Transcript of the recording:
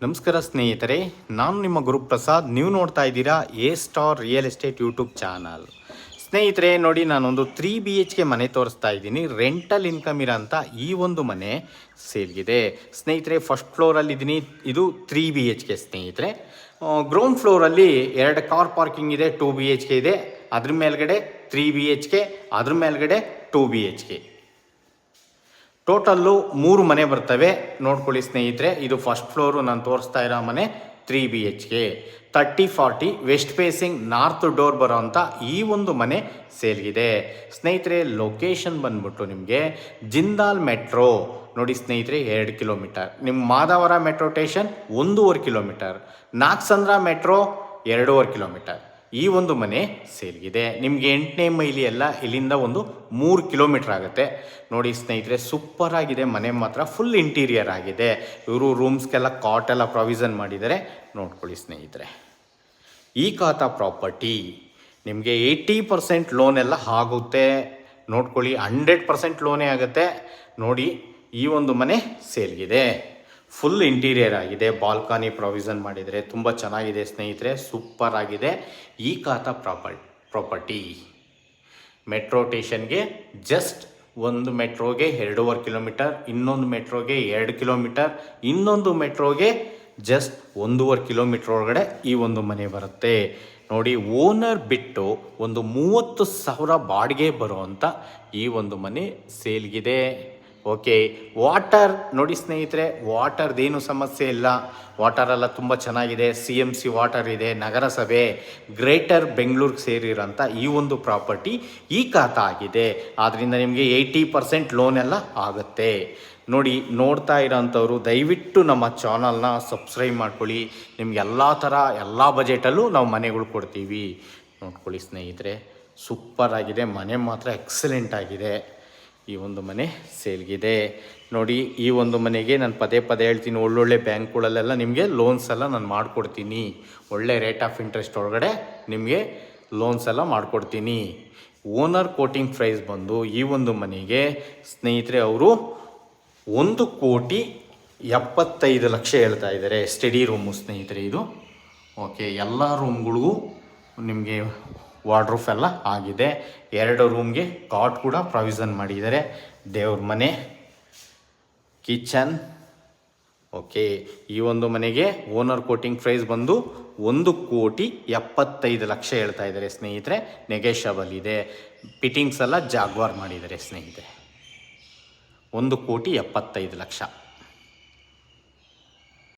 ನಮಸ್ಕಾರ ಸ್ನೇಹಿತರೆ, ನಾನು ನಿಮ್ಮ ಗುರುಪ್ರಸಾದ್. ನೀವು ನೋಡ್ತಾ ಇದ್ದೀರಾ A star real estate YouTube channel. ಸ್ನೇಹಿತರೆ ನೋಡಿ, ನಾನೊಂದು 3 BHK ಮನೆ ತೋರಿಸ್ತಾ ಇದ್ದೀನಿ. ರೆಂಟಲ್ ಇನ್ಕಮ್ ಇರೋಂಥ ಈ ಒಂದು ಮನೆ ಸೇಲ್ಗಿದೆ ಸ್ನೇಹಿತರೆ. ಫಸ್ಟ್ ಫ್ಲೋರಲ್ಲಿ ಇದ್ದೀನಿ. ಇದು 3 BHK ಸ್ನೇಹಿತರೆ. ಗ್ರೌಂಡ್ ಫ್ಲೋರಲ್ಲಿ 2 ಕಾರ್ ಪಾರ್ಕಿಂಗ್ ಇದೆ, 2 BHK ಇದೆ. ಅದ್ರ ಮೇಲ್ಗಡೆ 3 BHK, ಅದ್ರ ಮೇಲ್ಗಡೆ 2 BHK. ಟೋಟಲ್ಲು 3 ಮನೆ ಬರ್ತವೆ. ನೋಡ್ಕೊಳ್ಳಿ ಸ್ನೇಹಿತರೆ, ಇದು ಫಸ್ಟ್ ಫ್ಲೋರು ನಾನು ತೋರಿಸ್ತಾ ಇರೋ ಮನೆ 3 BHK 30-40 west facing north door ಬರೋವಂಥ ಈ ಒಂದು ಮನೆ ಸೇಲ್ಗಿದೆ ಸ್ನೇಹಿತರೆ. ಲೊಕೇಶನ್ ಬಂದ್ಬಿಟ್ಟು ನಿಮಗೆ ಜಿಂದಾಲ್ ಮೆಟ್ರೋ ನೋಡಿ ಸ್ನೇಹಿತರೆ, 2 ಕಿಲೋಮೀಟರ್. ನಿಮ್ಮ Madavara metro station 1.5 kilometre. Nagasandra metro 2.5 kilometre. ಈ ಒಂದು ಮನೆ ಸೇಲ್ಗಿದೆ. ನಿಮಗೆ 8ನೇ ಮೈಲಿ ಎಲ್ಲ ಇಲ್ಲಿಂದ ಒಂದು 3 ಕಿಲೋಮೀಟರ್ ಆಗುತ್ತೆ. ನೋಡಿ ಸ್ನೇಹಿತರೆ, ಸೂಪರ್ ಆಗಿದೆ ಮನೆ, ಮಾತ್ರ ಫುಲ್ ಇಂಟೀರಿಯರ್ ಆಗಿದೆ. ಇವರು ರೂಮ್ಸ್ಗೆಲ್ಲ ಕಾಟ್ ಎಲ್ಲ ಪ್ರಾವಿಷನ್ ಮಾಡಿದ್ದಾರೆ. ನೋಡ್ಕೊಳ್ಳಿ ಸ್ನೇಹಿತರೆ, ಈ ಖಾತಾ ಪ್ರಾಪರ್ಟಿ ನಿಮಗೆ 80% ಲೋನ್ ಎಲ್ಲ ಆಗುತ್ತೆ. ನೋಡ್ಕೊಳ್ಳಿ, 100% ಲೋನೇ ಆಗುತ್ತೆ. ನೋಡಿ, ಈ ಒಂದು ಮನೆ ಸೇಲ್ಗಿದೆ. ಫುಲ್ ಇಂಟೀರಿಯರ್ ಆಗಿದೆ, ಬಾಲ್ಕನಿ ಪ್ರಾವಿಷನ್ ಮಾಡಿದರೆ ತುಂಬ ಚೆನ್ನಾಗಿದೆ ಸ್ನೇಹಿತರೆ, ಸೂಪರ್ ಆಗಿದೆ. ಈ ಖಾತಾ ಪ್ರಾಪರ್ಟಿ ಮೆಟ್ರೋ ಸ್ಟೇಷನ್ಗೆ ಜಸ್ಟ್ ಒಂದು ಮೆಟ್ರೋಗೆ 2.5 ಕಿಲೋಮೀಟರ್, ಇನ್ನೊಂದು ಮೆಟ್ರೋಗೆ 2 ಕಿಲೋಮೀಟರ್, ಇನ್ನೊಂದು ಮೆಟ್ರೋಗೆ ಜಸ್ಟ್ 1.5 ಕಿಲೋಮೀಟರ್ ಒಳಗಡೆ ಈ ಒಂದು ಮನೆ ಬರುತ್ತೆ. ನೋಡಿ, ಓನರ್ ಬಿಟ್ಟು ಒಂದು 30,000 ಬಾಡಿಗೆ ಬರುವಂಥ ಈ ಒಂದು ಮನೆ ಸೇಲ್ಗಿದೆ. ಓಕೆ, ವಾಟರ್ ನೋಡಿ ಸ್ನೇಹಿತರೆ, ವಾಟರ್ದೇನು ಸಮಸ್ಯೆ ಇಲ್ಲ. ವಾಟರೆಲ್ಲ ತುಂಬ ಚೆನ್ನಾಗಿದೆ. CMC ವಾಟರ್ ಇದೆ. ನಗರಸಭೆ ಗ್ರೇಟರ್ ಬೆಂಗಳೂರಿಗೆ ಸೇರಿರೋಂಥ ಈ ಒಂದು ಪ್ರಾಪರ್ಟಿ ಈ ಖಾತಾ ಆಗಿದೆ. ಆದ್ದರಿಂದ ನಿಮಗೆ 80% ಲೋನ್ ಎಲ್ಲ ಆಗುತ್ತೆ. ನೋಡಿ, ನೋಡ್ತಾ ಇರೋಂಥವ್ರು ದಯವಿಟ್ಟು ನಮ್ಮ ಚಾನಲ್ನ ಸಬ್ಸ್ಕ್ರೈಬ್ ಮಾಡ್ಕೊಳ್ಳಿ. ನಿಮ್ಗೆ ಎಲ್ಲ ಥರ ಎಲ್ಲ ಬಜೆಟಲ್ಲೂ ನಾವು ಮನೆಗಳು ಕೊಡ್ತೀವಿ. ನೋಡ್ಕೊಳ್ಳಿ ಸ್ನೇಹಿತರೆ, ಸೂಪರ್ ಆಗಿದೆ ಮನೆ, ಮಾತ್ರ ಎಕ್ಸಲೆಂಟ್ ಆಗಿದೆ. ಈ ಒಂದು ಮನೆ ಸೇಲ್ಗಿದೆ. ನೋಡಿ, ಈ ಒಂದು ಮನೆಗೆ ನಾನು ಪದೇ ಹೇಳ್ತೀನಿ, ಒಳ್ಳೊಳ್ಳೆ ಬ್ಯಾಂಕ್ಗಳಲ್ಲೆಲ್ಲ ನಿಮಗೆ ಲೋನ್ಸ್ ಎಲ್ಲ ನಾನು ಮಾಡಿಕೊಡ್ತೀನಿ. ಒಳ್ಳೆ ರೇಟ್ ಆಫ್ ಇಂಟ್ರೆಸ್ಟ್ ಒಳಗಡೆ ನಿಮಗೆ ಲೋನ್ಸ್ ಎಲ್ಲ ಮಾಡಿಕೊಡ್ತೀನಿ. ಓನರ್ ಕೋಟಿಂಗ್ ಪ್ರೈಸ್ ಬಂದು ಈ ಒಂದು ಮನೆಗೆ ಸ್ನೇಹಿತರೆ ಅವರು 1,75,00,000 ಹೇಳ್ತಾ ಇದ್ದಾರೆ. ಸ್ಟಡಿ ರೂಮು ಸ್ನೇಹಿತರೆ ಇದು. ಓಕೆ, ಎಲ್ಲ ರೂಮ್ಗಳಿಗೂ ನಿಮಗೆ ವಾರ್ಡ್ರೂಫ್ ಎಲ್ಲ ಆಗಿದೆ. 2 ರೂಮ್ಗೆ ಕಾಟ್ ಕೂಡ ಪ್ರಾವಿಷನ್ ಮಾಡಿದ್ದಾರೆ. ದೇವ್ರ ಮನೆ, ಕಿಚನ್. ಓಕೆ, ಈ ಒಂದು ಮನೆಗೆ ಓನರ್ ಕೋಟಿಂಗ್ ಪ್ರೈಸ್ ಬಂದು 1,75,00,000 ಹೇಳ್ತಾ ಇದ್ದಾರೆ ಸ್ನೇಹಿತರೆ. ನೆಗೆಷಬಲ್ ಇದೆ. ಫಿಟ್ಟಿಂಗ್ಸ್ ಎಲ್ಲ ಜಾಗ್ವಾರ್ ಮಾಡಿದ್ದಾರೆ ಸ್ನೇಹಿತರೆ. 1,75,00,000.